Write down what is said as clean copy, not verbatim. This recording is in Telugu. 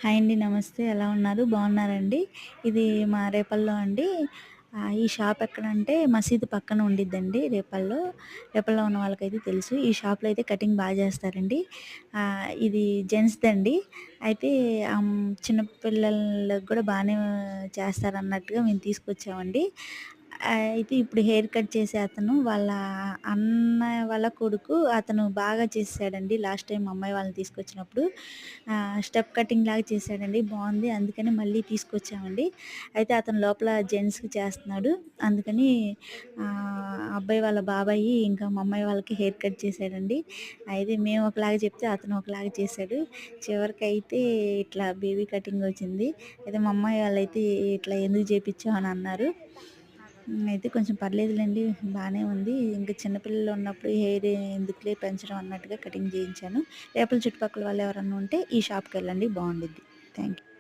హాయ్ అండి. నమస్తే. ఎలా ఉన్నారు? బాగున్నారండి? ఇది మా రేపల్లో అండి. ఈ షాప్ ఎక్కడంటే మసీదు పక్కన ఉండిద్దండి రేపల్లో. రేపల్లో ఉన్న వాళ్ళకైతే తెలుసు. ఈ షాప్‌లో అయితే కటింగ్ చేస్తారండి. ఇది జెంట్స్‌దండి. అయితే చిన్న పిల్లలకు కూడా బానే చేస్తారన్నట్టుగా మేము తీసుకొచ్చామండి. అయితే ఇప్పుడు హెయిర్ కట్ చేసే అతను వాళ్ళ అన్న వాళ్ళ కొడుకు అతను బాగా చేసేసాడండి. లాస్ట్ టైమ్ అమ్మాయి వాళ్ళని తీసుకొచ్చినప్పుడు స్టెప్ కటింగ్ లాగా చేశాడండి. బావుంది. అందుకని మళ్ళీ తీసుకొచ్చామండి. అయితే అతను లోపల జెంట్స్‌కి చేస్తున్నాడు. అందుకని అబ్బాయి వాళ్ళ బాబాయి ఇంకా మా అమ్మాయి వాళ్ళకి హెయిర్ కట్ చేశాడండి. అయితే మేము ఒకలాగా చెప్తే అతను ఒకలాగా చేశాడు. చివరికైతే ఇట్లా బేబీ కటింగ్ వచ్చింది. అయితే మా అమ్మాయి వాళ్ళైతే ఇట్లా ఎందుకు చేపిచ్చావు అని అన్నారు. అయితే కొంచెం పర్లేదులెండి. బానే ఉంది. ఇంక చిన్న పిల్లలు ఉన్నప్పుడు హెయిర్ ఎందుకులే పెంచడం అన్నట్టుగా కటింగ్ చేయించాను. రేపల చుట్టుపక్కల వాళ్ళు ఎవరన్నా ఉంటే ఈ షాప్‌కెళ్ళండి బావుండిద్ది. Thank you.